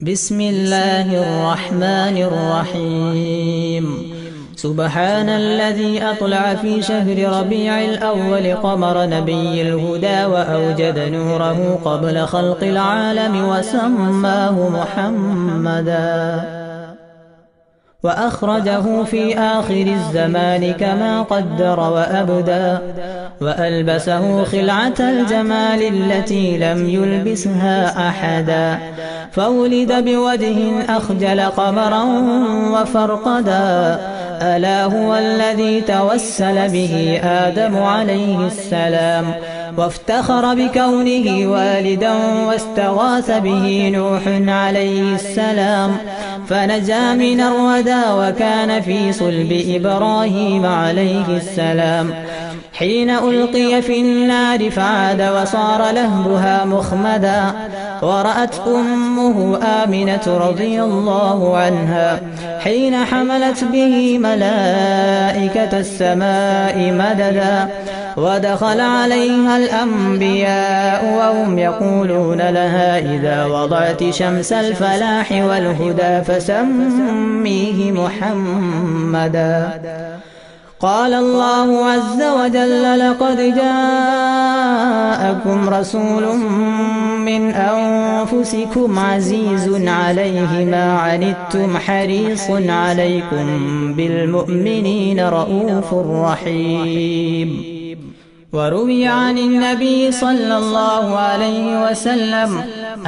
بسم الله الرحمن الرحيم. سبحان الذي أطلع في شهر ربيع الأول قمر نبي الهدى وأوجد نوره قبل خلق العالم وسماه محمدا، وأخرجه في آخر الزمان كما قدر وأبدى، وألبسه خلعة الجمال التي لم يلبسها أحدا، فولد بوجه أخجل قمرا وفرقدا، ألا هو الذي توسل به آدم عليه السلام، وافتخر بكونه والدا، واستغاث به نوح عليه السلام، فنجا من الردى وكان في صلب إبراهيم عليه السلام، حين ألقي في النار فعاد وصار لهبها مخمدا، ورأت أمه آمنة رضي الله عنها حين حملت به ملائكة السماء مددا، ودخل عليها الأنبياء وهم يقولون لها إذا وضعت شمس الفلاح والهدى فسميه محمدا. قال الله عز وجل: لقد جاءكم رسول من أنفسكم عزيز عليه ما عنتم حريص عليكم بالمؤمنين رؤوف رحيم. وروي عن النبي صلى الله عليه وسلم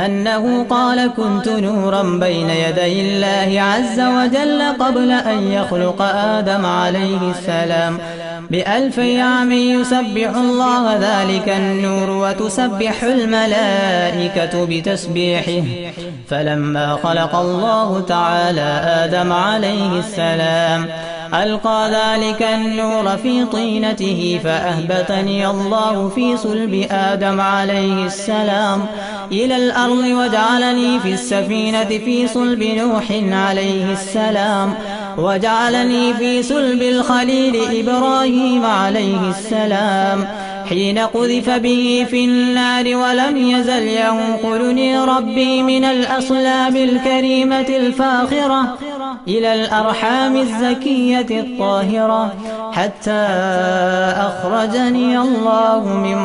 أنه قال: كنت نورا بين يدي الله عز وجل قبل أن يخلق آدم عليه السلام ب1000 عام، يسبح الله ذلك النور وتسبح الملائكة بتسبيحه، فلما خلق الله تعالى آدم عليه السلام ألقى ذلك النور في طينته، فأهبطني الله في صلب آدم عليه السلام إلى الأرض، وجعلني في السفينة في صلب نوح عليه السلام، وجعلني في صلب الخليل إبراهيم عليه السلام حين قذف به في النار، ولم يزل ينقلني ربي من الأصلاب الكريمة الفاخرة إلى الأرحام الزكية الطاهرة، حتى أخرجني الله من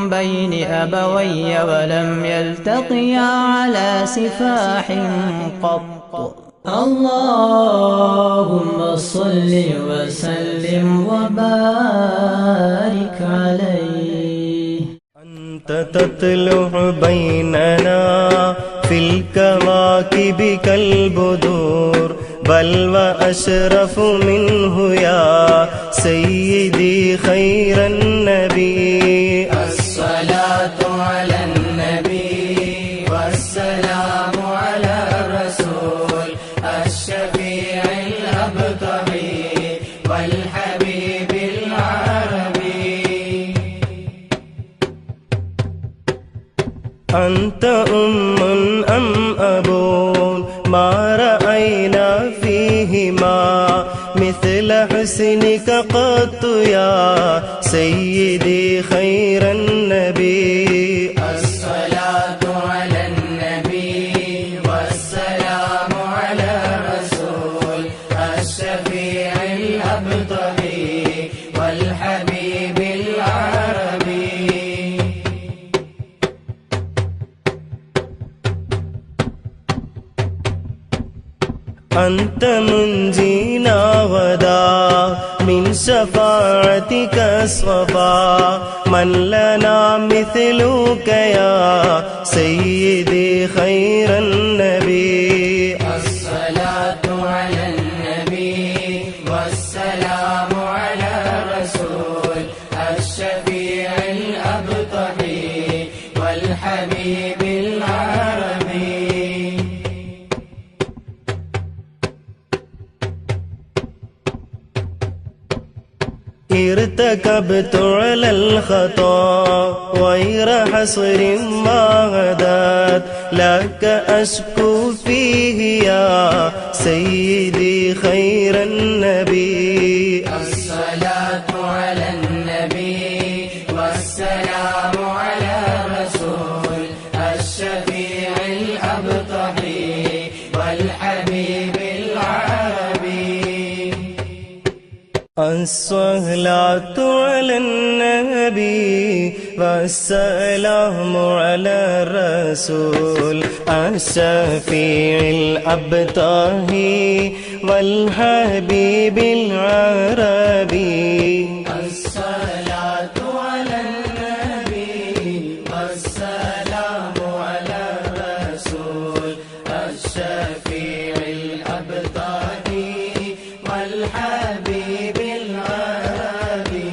بين أبوي ولم يلتقيا على سفاح قط. اللهم صل وسلم وبارك عليه. أنت تطلع بيننا في الكواكب كالبدور، بل وأشرف منه يا سيدي خير النبي. الصلاة على النبي والسلام على الرسول الشفيع الأبطحي والحبيب العربي. أنت أم أم أبو ما رأينا فيهما مثل حسنك قط يا سيدي خير النبي. الصلاة على النبي والسلام على الرسول الشفيع الأبطحي والحبيب العربي. أنت منجينا غدا من شفاعتك الصفا، من لنا مثلك يا سيدي خير النبي. الصلاة على النبي والسلام على الرسول الشفيع الأبطحي والحبيب العربي. ارتكبت على الخطا غير حصر ما غدات، لك أشكو فيه يا سيدي خير النبي. الصلاة على النبي والسلام على الرسول الشفيع الأبطحي والحبيب العربي. الصلاة على النبي والسلام على الرسول الشفيع الأبطاهي والحبيب العربي. الصلاة على النبي والسلام على الرسول الشفيع الأبطاهي والحبيب العربي.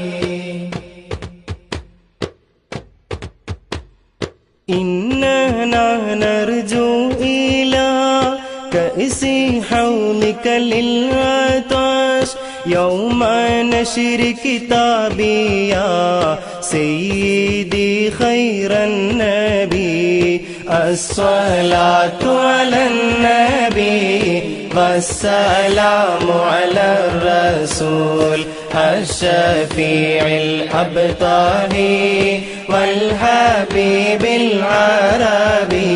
إننا نرجو إلى كأس حولك للعطش يوم نشر كتابي يا سيدي خير النبي. الصلاة على النبي والسلام على الرسول الشفيع الأبطاهي والحبيب العربي.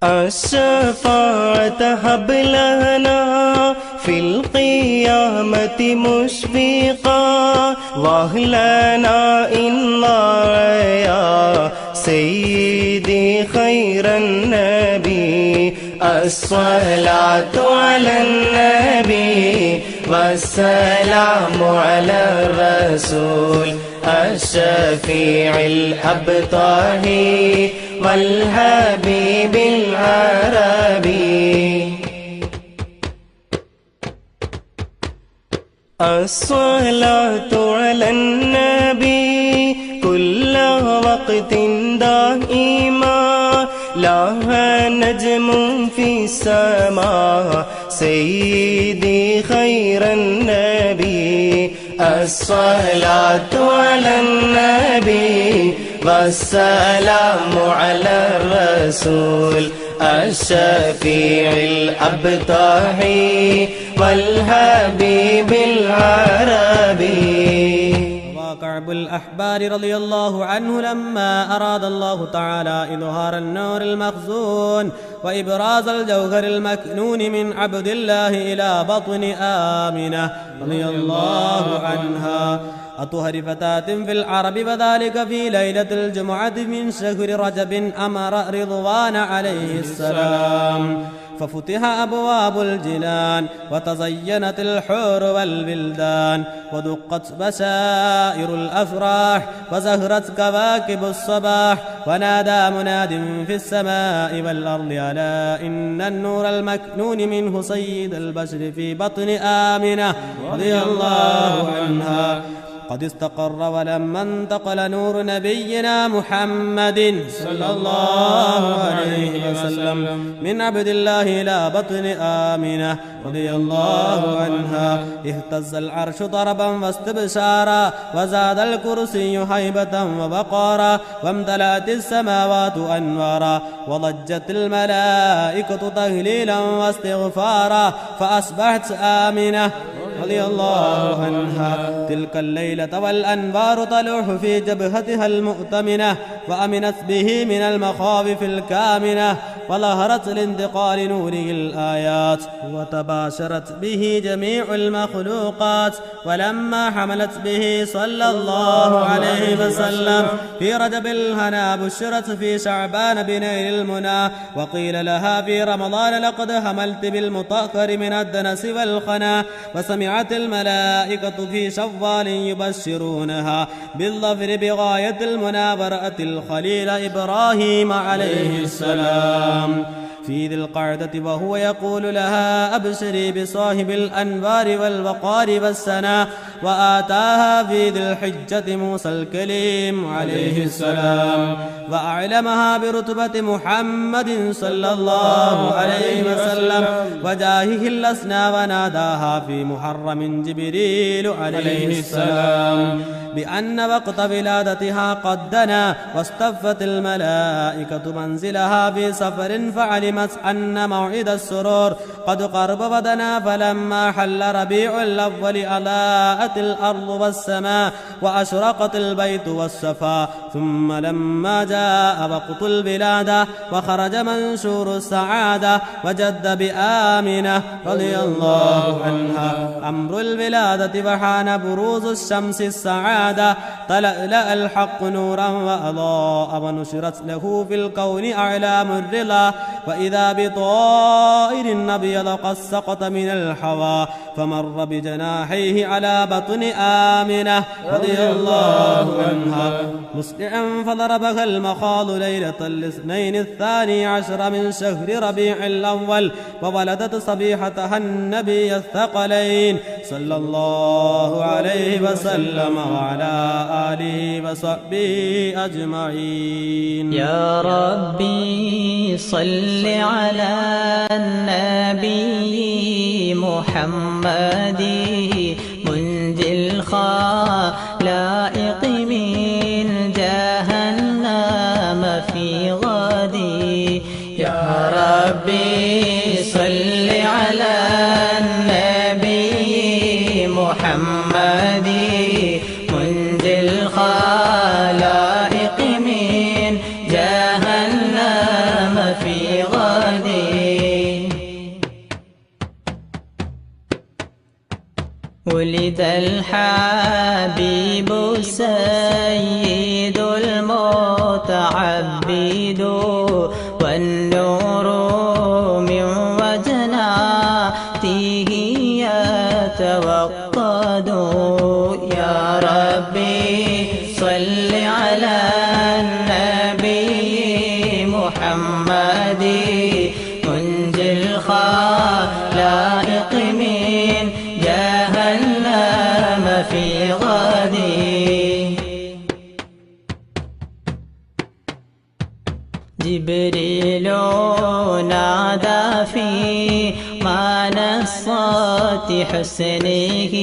الشفاعة هب لنا في القيامة مشفقا واهلنا إن يا سيدي خير النبي. الصلاة على النبي والسلام على الرسول الشفيع الأبطاهي والحبيب العربي. الصلاة على النبي كل وقت دائما لها نجم في السماء سيدي خير النبي. الصلاة على النبي والسلام على الرسول الشفيع الأبطاهي والحبيب العربي. كعب الأحبار رضي الله عنه لما أراد الله تعالى إظهار النور المخزون وإبراز الجوهر المكنون من عبد الله إلى بطن آمنة رضي الله عنها أطهر فتاة في العرب وذلك في ليلة الجمعة من شهر رجب أمر رضوان عليه السلام ففتح أبواب الجنان وتزينت الحور والبلدان ودقت بشائر الأفراح وزهرت كواكب الصباح ونادى مناد في السماء والأرض ألا إن النور المكنون منه سيد البشر في بطن آمنة رضي الله عنها قد استقر ولما انتقل نور نبينا محمد صلى الله عليه وسلم من عبد الله إلى بطن آمنة رضي الله عنها اهتز العرش ضربا واستبشارا وزاد الكرسي هيبة وبقارا وامتلأت السماوات أنوارا وضجت الملائكة تهليلا واستغفارا فأصبحت آمنة رضي الله عنها تلك الليلة والأنوار تلوح في جبهتها المؤتمنة وأمنت به من المخاوف الكامنة وظهرت لانتقال نوره الآيات وتباشرت به جميع المخلوقات ولما حملت به صلى الله عليه وسلم في رجب الهنا بشرت في شعبان بنيل المنى وقيل لها في رمضان لقد حملت بالمطهر من الدنس والخنا وسمعت الملائكة في شوال يبشرونها بالظفر بغاية المنى ورأت الخليل إبراهيم عليه السلام في ذي القعدة وهو يقول لها أبشري بصاحب الأنبار والوقار والسنا وآتاها في ذي الحجة موسى الكليم عليه السلام وأعلمها برتبة محمد صلى الله عليه وسلم وجاهه الأسنى وناداها في محرم جبريل عليه السلام بأن وقت ولادتها قد دنا واستفت الملائكة منزلها في سفر فعلمت أن موعد السرور قد قرب ودنا فلما حل ربيع الأول أضاء وتساوت الأرض والسماء وأشرقت البيت والصفا. ثم لما جاء وقت الولادة وخرج منشور السعادة وجد بآمنة رضي الله عنها أمر الولادة وحان بروز الشمس السعادة تلألأ الحق نورا وأضاء ونشرت له في الكون أعلام الرضا. وإذا بطائر أبيض قد سقط من الحوى فمر بجناحيه على بطن آمنة رضي الله عنها مسرعا فضربها المخاض ليلة الاثنين 12 من شهر ربيع الأول وولدت صبيحتها النبي الثقلين صلى الله عليه وسلم وعلى آله وصحبه أجمعين. يا ربي صل على النبي محمد منجي الخلائق من جهنم في غدي. يا ربي صل على النبي محمد منجي الخلائق من جهنم في غدي. ولد الحبيب السيد المتعبد والنور من وجناته يتوقد. يا ربي صل على النبي محمد منجي الخلائق من جهنم في غدي. جبريل نادى في منصات حسنه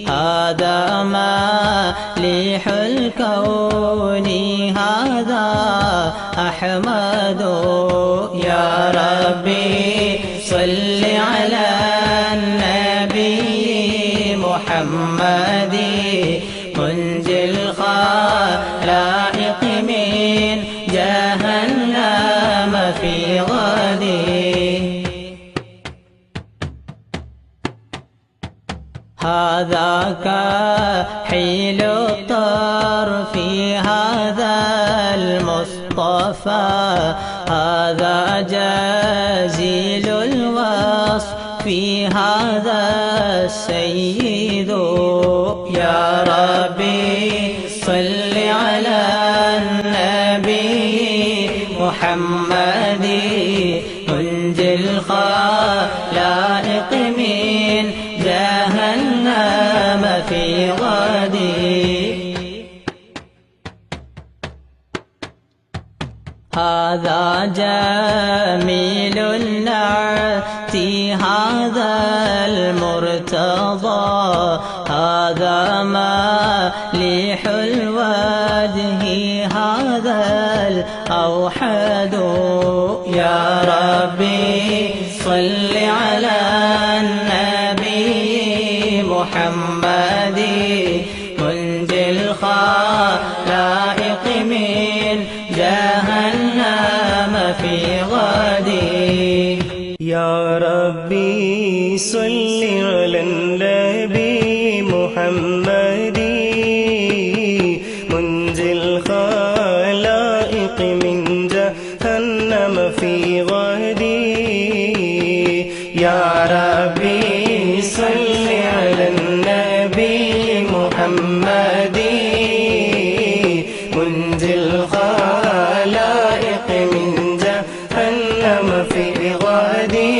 هذا مالح الكون هذا أحمد. يا ربي صل على النبي محمد منجي الخلائق من جهنم في غدي. هذا كحيل الطرف هذا المصطفى هذا جزيل الوصف في هذا السيد. يا ربي صل على النبي محمد منجي الخلائق من جهنم في غدي. هذا جميل النعت هذا المرتضى هذا مالح الوجه هذا الأوحد. يا ربي صل على النبي محمد منجي الخلائق من جهنم في غدي. يا ربي صل على النبي محمد منجي الخلائق من جهنم في غدي. يا ربي صل على النبي محمد منجي الخلائق من جهنم في غدي.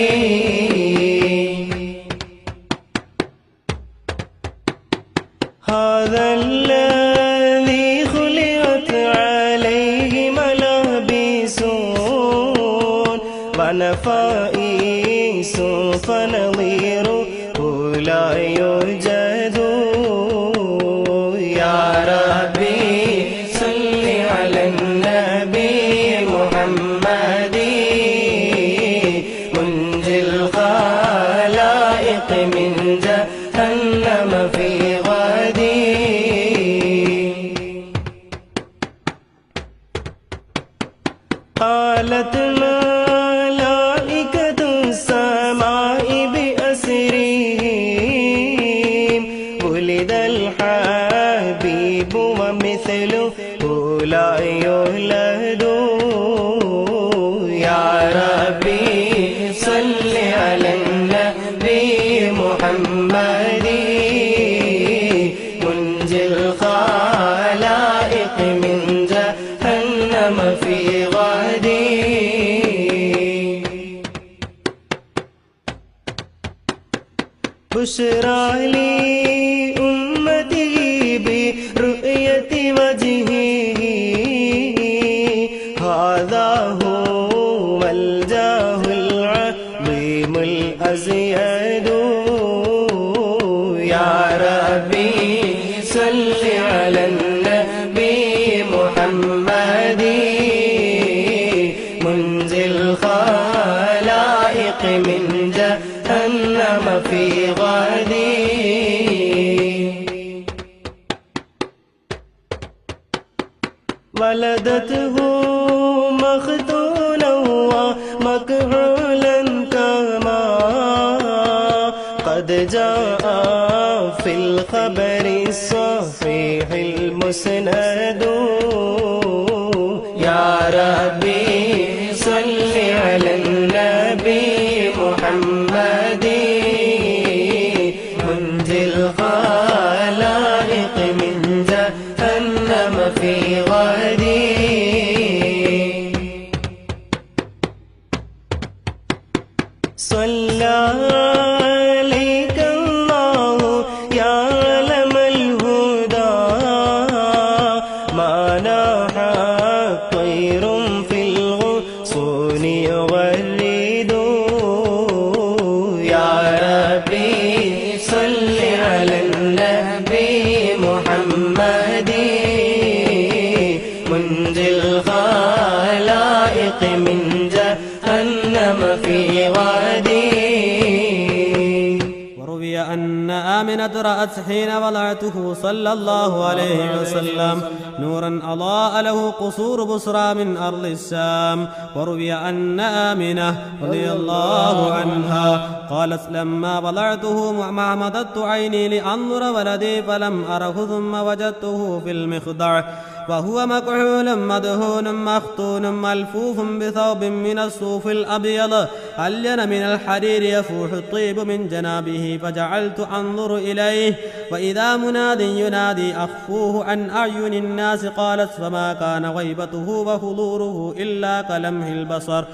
هذا الذي خلقت عليه ملابس ونفائس فنظيره لا يوجد. يا ربي صل على النبي محمد منجي الخلائق من جهنم في قالت ملائكة السماء بأسرهم ولد الحبيب ومثله لا يولد يا ربي صل على النبي محمد منجي الخلائق من جهنم في غدي بشرى لي أمتي برؤية وجهه هذا هو الجاه العظيم الأزيد يا ربي صل على النبي محمد منزل الخلائق من جهنم في غدي ولدته مختونا ومكحولا كما قد جاء في الخبر الصحيح المسند يا ربي صل على النبي محمد منجي الخلائق من جهنم في غدي صلى عليك الله يا علم الهدى ما ناح طير في الغصون يغرد يا ربي صل على النبي محمد منجي الخلائق من جهنم في غدي وروي أن آمنة رأت حين وضعته صلى الله عليه وسلم نورا أضاء له قصور بصرى من أرض الشام. وروي أن آمنة رضي الله عنها قالت لما وضعته مددت عيني لأنظر ولدي فلم أره ثم وجدته في المخدع وهو مكحول مدهون مختون ملفوف بثوب من الصوف الأبيض ألين من الحرير يفوح الطيب من جنابه فجعلت أنظر إليه وإذا مناد ينادي أخفوه عن أعين الناس. قالت فما كان غيبته وحضوره إلا كلمح البصر.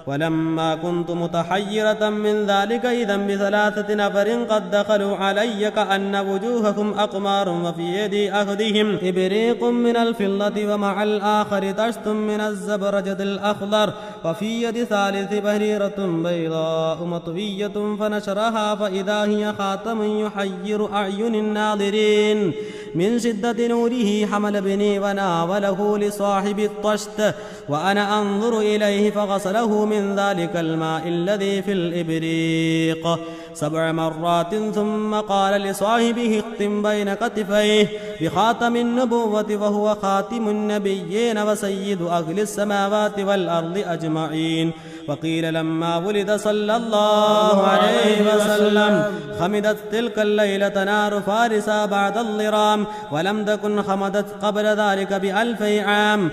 ولما كنت متحيرة من ذلك إذا بثلاثة نفر قد دخلوا علي كأن وجوههم أقمار وفي يدي أحدهم إبريق من الفضة ومع الآخر طشت من الزبرجد الأخضر وفي يد ثالث بهريرة بيضاء مطوية فنشرها فإذا هي خاتم يحير أعين الناظرين من شدة نوره. حمل بني وناوله لصاحب الطشت وأنا أنظر إليه فغسله من ذلك الماء الذي في الإبريق 7 مرات ثم قال لصاحبه اختم بين كتفيه بخاتم النبوة وهو خاتم النبيين وسيد أهل السماوات والأرض أجمعين. وقيل لما ولد صلى الله عليه وسلم خمدت تلك الليلة نار فارسا بعد الضرام ولم تكن خمدت قبل ذلك ب1000 عام.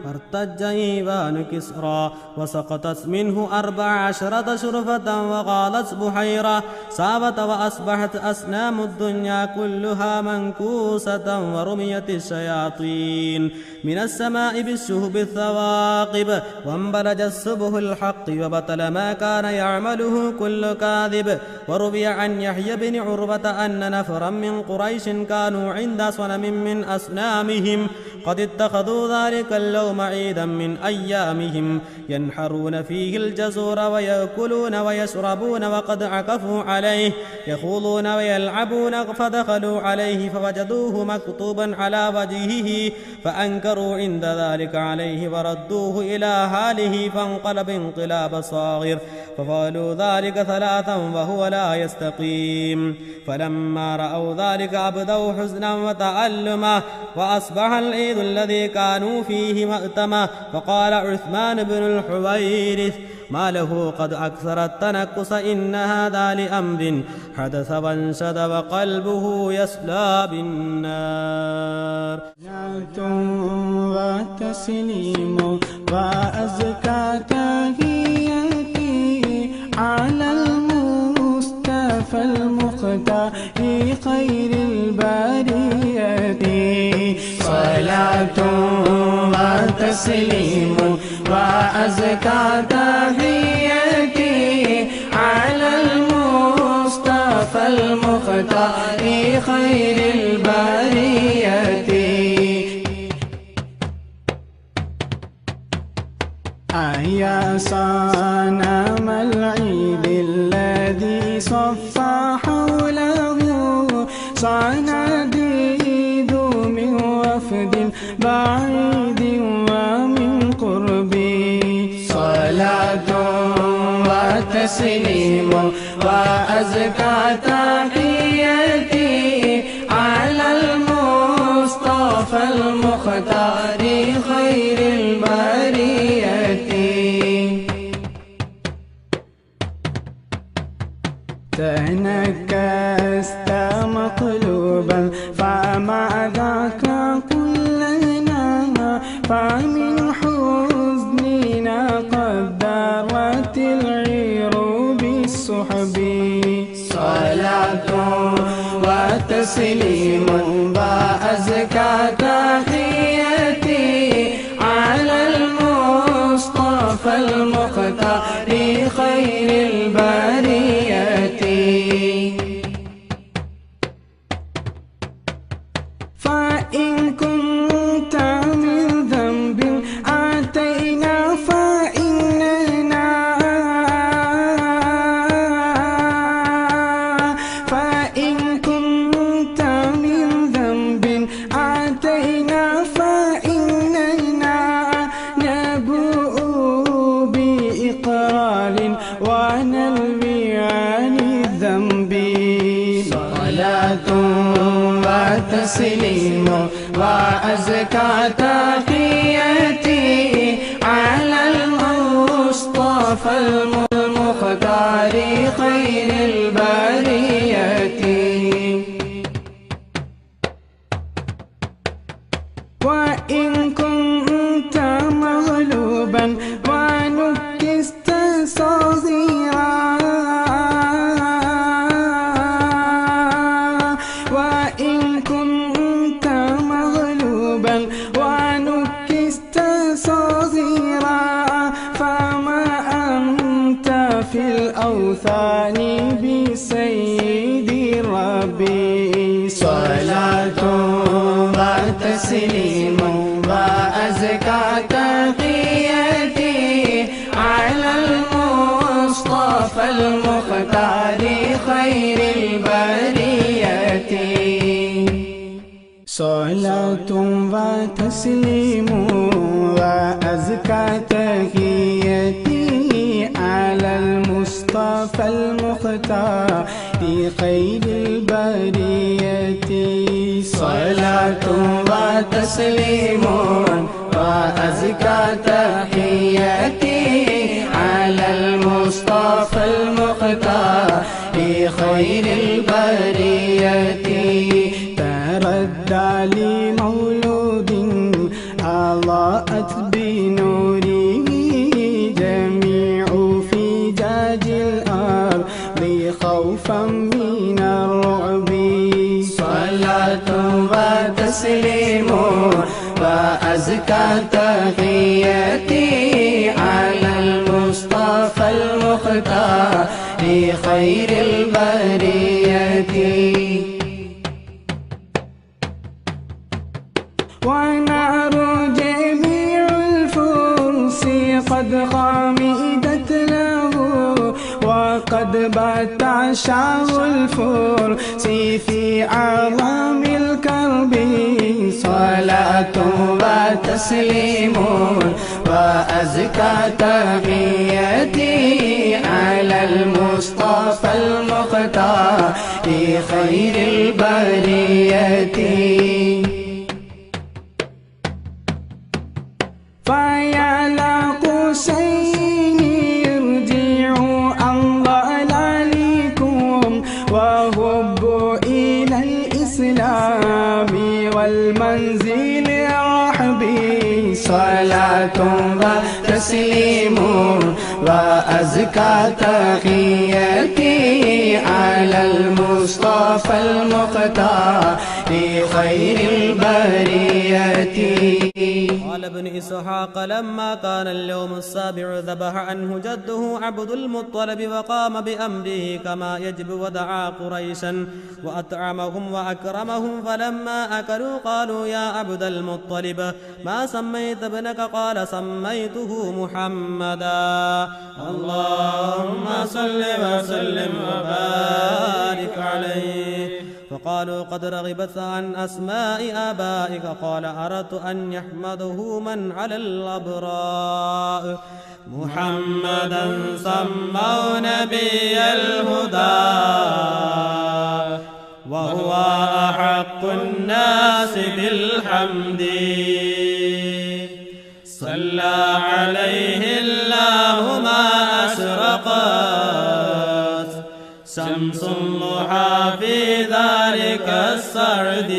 فارتج إيوان كسرى وسقطت منه 14 شرفة وغالت بحيرة سابت وأصبحت أسنام الدنيا كلها منكوسة ورميت الشياطين من السماء بالشهب الثواقب وانبلج السبه الحق وبطل ما كان يعمله كل كاذب. وروي عن يحيى بن عروة أن نفرا من قريش كانوا عند صنم من أصنامهم قد اتخذوا ذلك اللوم عيدا من أيامهم ينحرون فيه الجزور ويأكلون ويشربون وقد عكفوا عليه يخوضون ويلعبون فدخلوا عليه فوجدوه مكتوبا على وجهه فأنكروا عند ذلك عليه وردوه إلى حاله فانقلب انقلاب صاغر ففعلوا ذلك 3 وهو لا يستقيم. فلما رأوا ذلك أبدوا حزنا وتألما وأصبح العيد الذي كانوا فيه مأتمة. فقال عثمان بن الحويرث: ما له قد أكثر التنكس، إن هذا لأمر حدث وانشد وقلبه يسلى بالنار. وتسليم وأزكى تحياتي على المصطفى المختار خير البرية. صلاة وتسليم وأزكى تحياتي على المصطفى المختار خير البرية. يا صنم العيد الذي صفى حوله صناديد من وفد بعيد ومن قرب. صلاة وتسليم وأزكى تحياتي على المصطفى المختار خير البرية. تنكست مقلوبا فما ذاك كلنا، فمن حزننا قد دارت العير بالسحب. صلاة وتسليم وأزكى تحياتي على المصطفى المختار خير البرية. فإن كنت من ذنب أتينا فإننا نبوء بإقرار ونلوي عن الذنب. صلاة وتسليم وأزكى تحياتي على المصطفى المختار خير البرية. وإن كنت مغلوبا ونكست صغيرا، وإن كنت مغلوبا ونكست صغيرا، فما أنت في الأوثان بسيد ربي. صلاة وتسليم وأزكى تحياتي على المصطفى المختار خير البرية. صلاة وتسليم وأزكى تحياتي على المصطفى المختار خير البرية. صلاة وتسليم وأزكى تحياتي على المصطفى المختار خير البرية. تردى لمولود أضاءت بنوره جميع فجاج الأرض خوفا من الرعب. صلاة وتسليم وأزكى تحياتي على المصطفى المختار خير البرية. ونار جميع الفرس قد خمدت له، وقد بات عشاء الفرس في أعظم الكرب. صلاة وتسليم وأزكى تحياتي على المصطفى المختار خير البرية. وتسليم وأزكى تحياتي على المصطفى المختار خير البرية. قال ابن إسحاق لما كان اليوم السابع ذبح عنه جده عبد المطلب وقام بأمره كما يجب ودعا قريشا وأطعمهم وأكرمهم، فلما أكلوا قالوا يا عبد المطلب ما سميت ابنك؟ قال سميته محمدا. اللهم صل وسلم وبارك عليه. فقالوا قد رغبت عن أسماء آبائك. قال أردت أن يحمده من على الأبراء. محمدا سموا نبي الهدى وهو أحق الناس بالحمد. صلى عليه الله ما أشرقت شمس الضحى في ذلك السعد.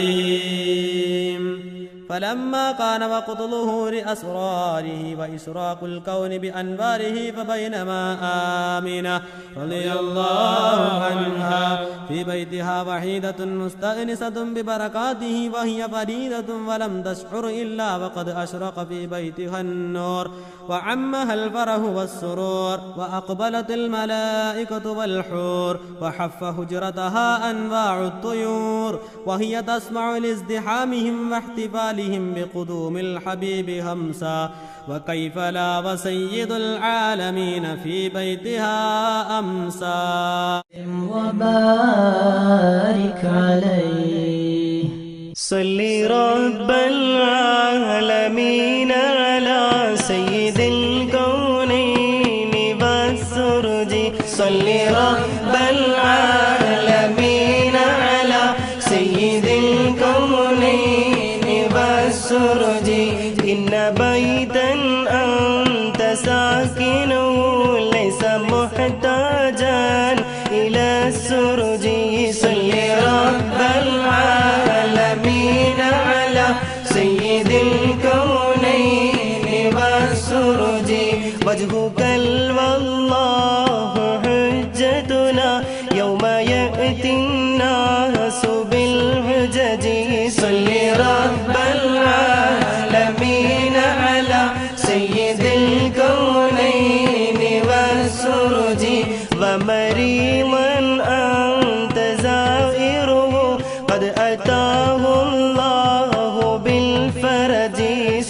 فلما كان وقت ظهور أسراره وإشراق الكون بأنواره، فبينما آمنة رضي الله عنها في بيتها وحيدة مستأنسة ببركاته وهي فريدة ولم تشعر إلا وقد أشرق في بيتها النور وعمها الفرح والسرور، وأقبلت الملائكة والحور وحف هجرتها أنواع الطيور، وهي تسمع لازدحامهم واحتفالهم بقدوم الحبيب همسا. وكيف لا وسيد العالمين في بيتها أمسى. وبارك عليه. صل رب العالمين على سيد الكونين والسرج. صل رب العالمين على سيد الكونين والسرج. إن بيتا أنت ساكنه ليس محتاجا إلى السرج. صل رب العالمين على سيد الكونين والسرج. وجهك والله حجتنا يوم يأتي الناس بالحجج. صل رب العالمين على سيد الكونين والسرج. ومريضا أنت زائره قد أتاه الله بالفرج.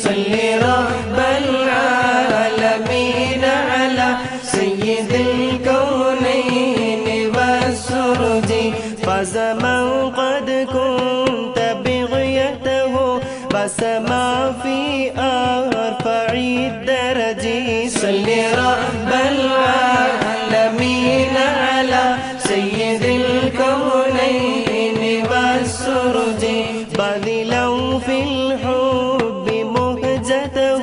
صل رب العالمين على سيد الكونين والسرج. فزمن قد كنت بغيته فسما في أرفع الدرج. صل رب العالمين على سيد الكونين والسرج. باذلا في الحب مهجته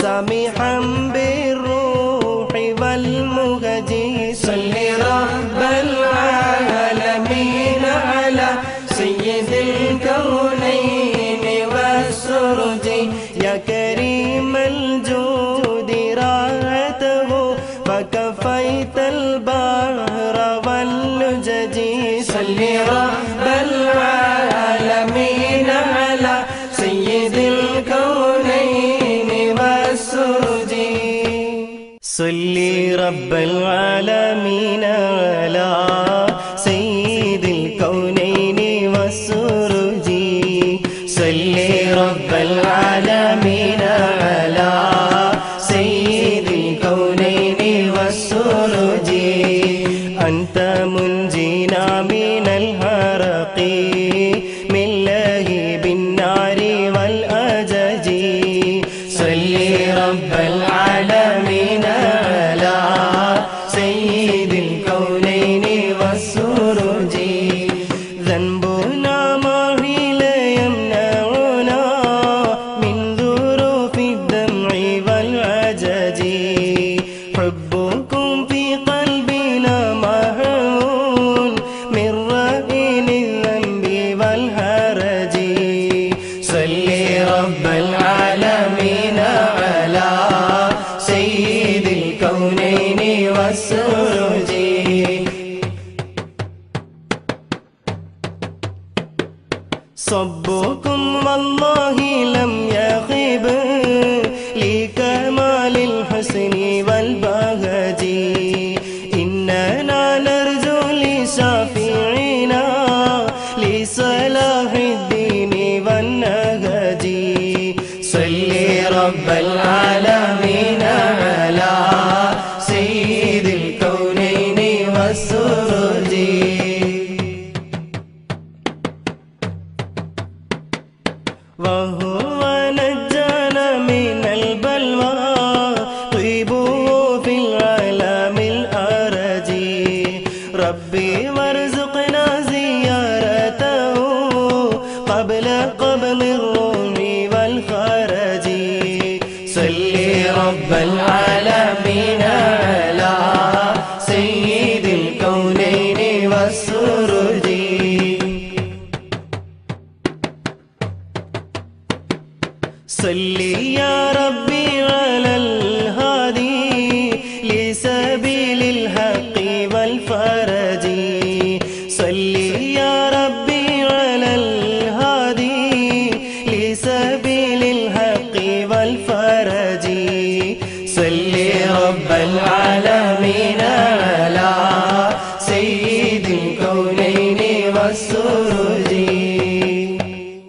سامحا بالروح والمهج. صل رب العالمين على سيد الكونين والسرج. يا كريم الجود راحته فكفيت البحر واللجج. صل رب العالمين على سيد الكونين والسرج. صل رب العالمين على سيد الكونين والسرج. صل رب العالمين على سيد الكونين والسرج. أنت منجينا من الحرق من لهيب النار والأجج. صل رب العالمين على سيد الكونين والسرج. والسرج صبكم والله لم يغب لكمال الحسن والبهج إننا نرجو لشافعنا لصلاح الدين والنهج صل رب العالمين على سيد الكونين والسرج وهو نجانا من البلوى طيبه في العالم الأرج ربي وارزقنا زيارته قبل قبل الروح والخرج صل رب العالمين على سيد الكونين والسرج صل يا ربي على الهادي لسبيل الحق والفرج صل يا ربي على الهادي لسبيل الحق والفرج صل رب العالمين على سيد الكونين والسرج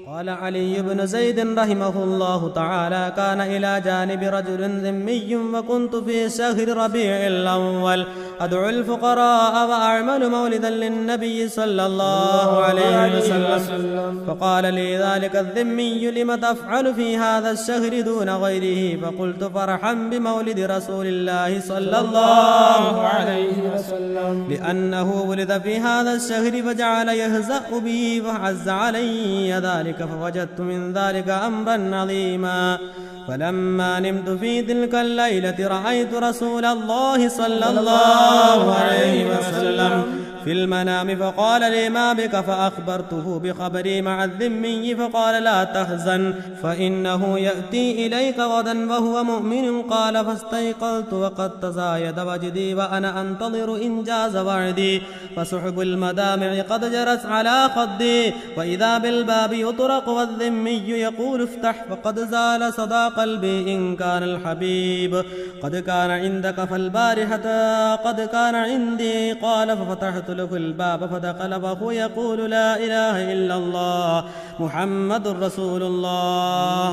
قال علي بن زيد رحمه الله تعالى كان إلى جانب رجل ذمي وكنت في شهر ربيع الأول أدعو الفقراء وأعمل مولدا للنبي صلى الله عليه وسلم فقال لي ذلك الذمي لم تفعل في هذا الشهر دون غيره فقلت فرحا بمولد رسول الله صلى الله عليه وسلم لأنه ولد في هذا الشهر فجعل يهزأ بي فعز علي ذلك فوجدت من ذلك أمرا عظيما فلما نمت في تلك الليلة رأيت رسول الله صلى الله عليه وسلم في المنام فقال لي ما بك فأخبرته بخبري مع الذمي فقال لا تحزن فإنه يأتي إليك غدا وهو مؤمن قال فاستيقظت وقد تزايد وجدي وأنا أنتظر إنجاز وعدي فسحب المدامع قد جرت على خدي وإذا بالباب يطرق والذمي يقول افتح فقد زال صدى قلبي إن كان الحبيب قد كان عندك فالبارحة قد كان عندي قال ففتحت له الباب فدخل وهو يقول لا إله إلا الله محمد رسول الله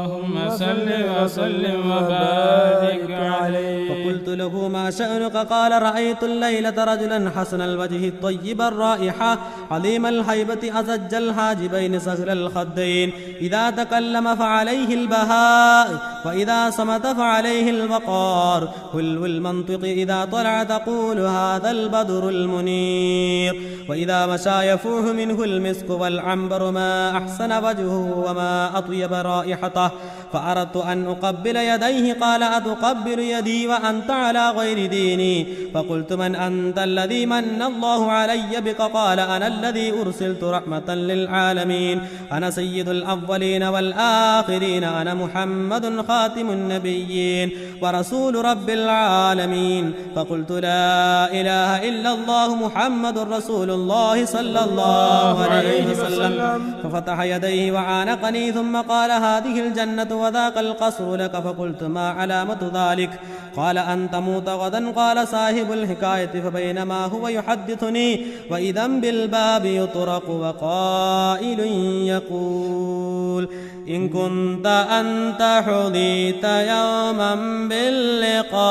اللهم صل وسلم وبارك عليه. فقلت له ما شأنك قال رأيت الليلة رجلا حسن الوجه الطيب الرائحة عظيم الهيبة أزج الحاجبين صغر الخدين إذا تكلم فعليه البهاء وإذا صمت فعليه الوقار حلو المنطق إذا طلع تقول هذا البدر المنير وإذا مشى يفوح منه المسك والعنبر ما أحسن وجهه وما أطيب رائحته فأردت أن أقبل يديه قال أتقبل يدي وأنت على غير ديني فقلت من أنت الذي من الله علي بك قال أنا الذي أرسلت رحمة للعالمين أنا سيد الأولين والآخرين أنا محمد خاتم النبيين ورسول رب العالمين فقلت لا إله إلا الله محمد رسول الله صلى الله عليه وسلم ففتح يديه وعانقني ثم قال هذه الجنة وذاك القصر لك فقلت ما علامة ذلك قال أن تموت غدا قال صاحب الحكاية فبينما هو يحدثني وإذا بالباب يطرق وقائل يقول إن كنت أنت حظيت يوما باللقاء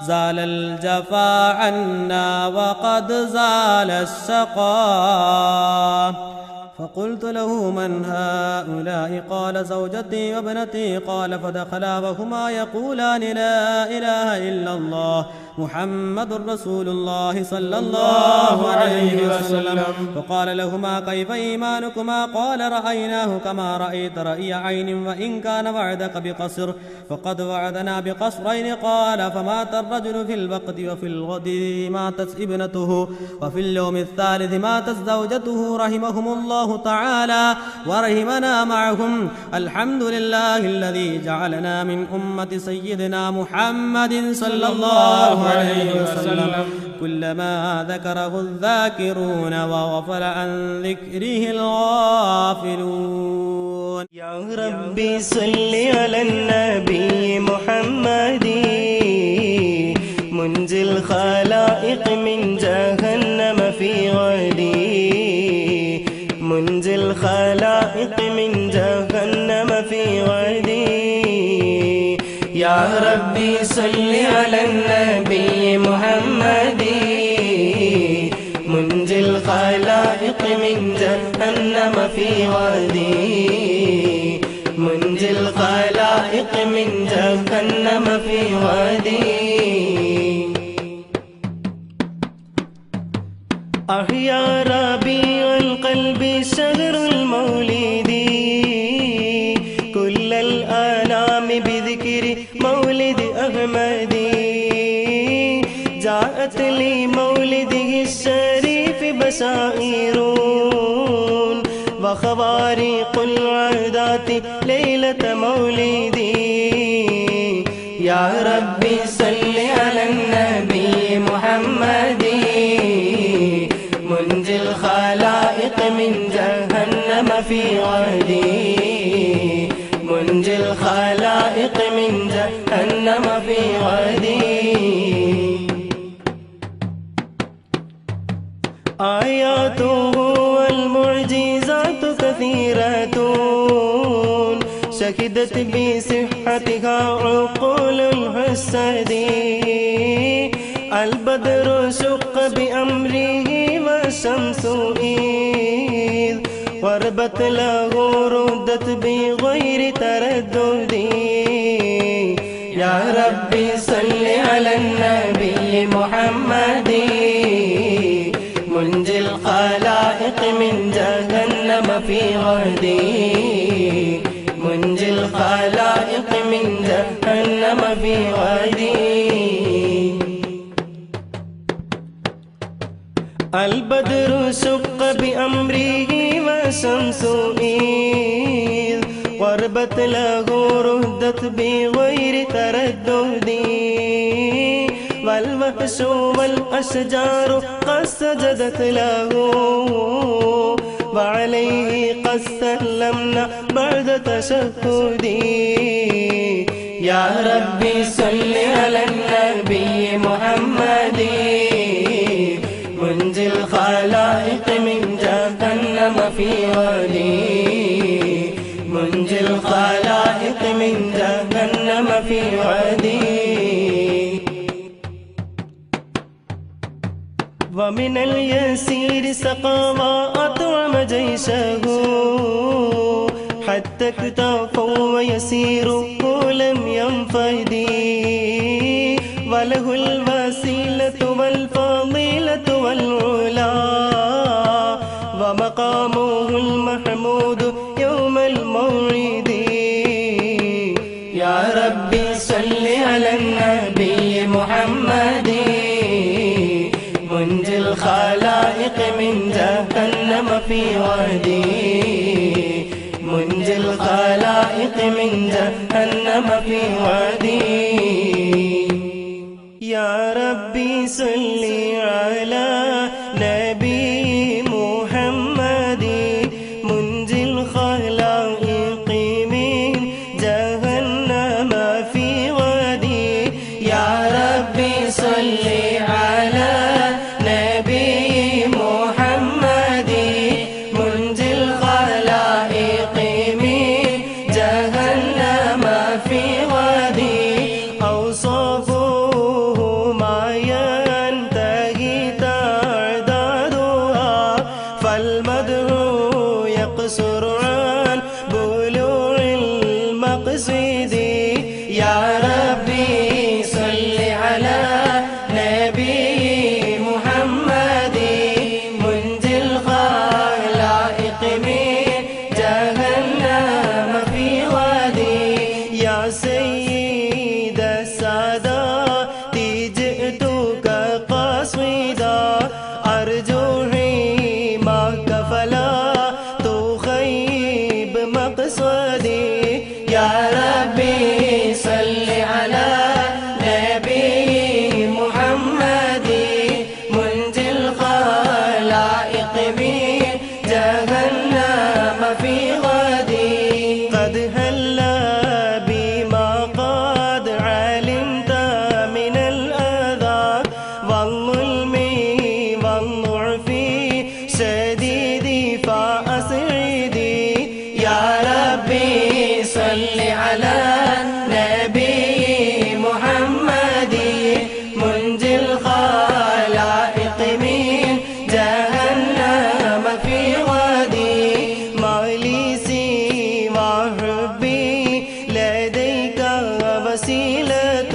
زال الجفا عنا وقد زال الشقاء فقلت له من هؤلاء قال زوجتي وابنتي قال فدخلا وهما يقولان لا إله إلا الله محمد رسول الله صلى الله عليه وسلم فقال لهما كيف إيمانكما قال رأيناه كما رأيت رأي عين وإن كان وعدك بقصر فقد وعدنا بقصرين قال فمات الرجل في الوقت وفي الغد ماتت ابنته وفي اليوم الثالث ماتت زوجته رحمهم الله وتعالى ورحمنا معهم. الحمد لله الذي جعلنا من أمة سيدنا محمد صلى الله عليه وسلم كلما ذكره الذاكرون وغفل عن ذكره الغافلون. يا ربي صل على النبي محمد منجي الخلائق من جهنم في غدي، منجي الخلائق من جهنم في غدي. يا ربي صل على النبي محمد منجي الخلائق من جهنم في غدي، منجي الخلائق من جهنم في غدي. يا ربيع القلب شهر المولد كل الأنام بذكر مولد أحمد، جاءت لمولده الشريف بشائر وخوارق العادات ليلة مولدي. يا ربي صل على النبي محمد منجي الخلائق من جهنم في غدي، منجي الخلائق من جهنم في غدي. آياته والمعجزات كثيرة شهدت بصحتها عقول الحسد، البدر شق بأمره والشمس إذ غربت له ردت بغير تردد. يا ربي صل على النبي محمد منجي الخلائق من جهنم في غدي، منجي الخلائق من جهنم في غدي. البدر شق بأمره والشمس إذ غربت له ردت بغير تردد، والوحش والأشجار قد سجدت له وعليه قد سلمنا بعد تشهدي. يا ربي صل على النبي محمد منجي الخلائق من جهنم في غدي، منجي الخلائق من جهنم في غدي. ومن اليسير سقى وأطعم جيشه حتى اكتفوا ويسيره لم ينفدي، وله الوسيلة والفضيلة والعلا ومقامه المحمود يوم الموعد. يا ربي صل على النبي محمد منجي الخلائق من جهنم في غدي، منجي الخلائق من جهنم في غدي. يا ربي صل على نبي محمد منجي الخلائق من جهنم في غدي. يا ربي صل على نبي محمد منجي الخلائق من جهنم في غدي. أوصافه ما ينتهي وسيلة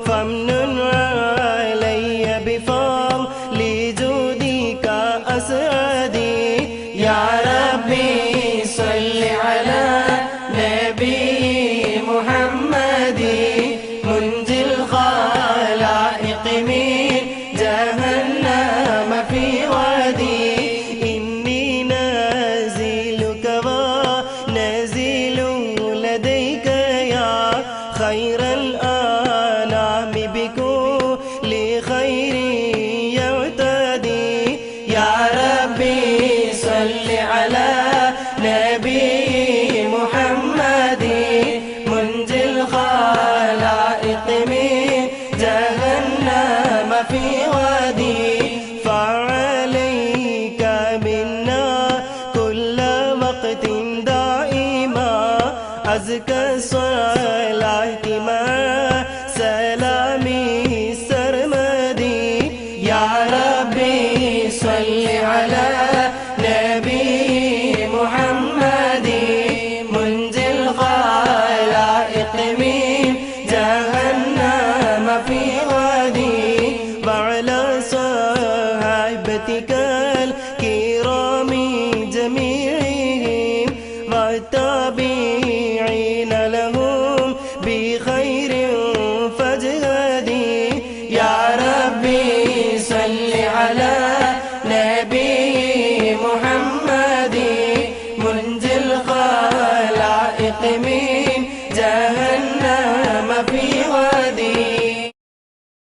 فامنن علي بفضل جودك أسعدي يا ربي صل على نبي محمد منجي الخلائق من جهنم في وادي إني نازلك ونازل لديك يا خير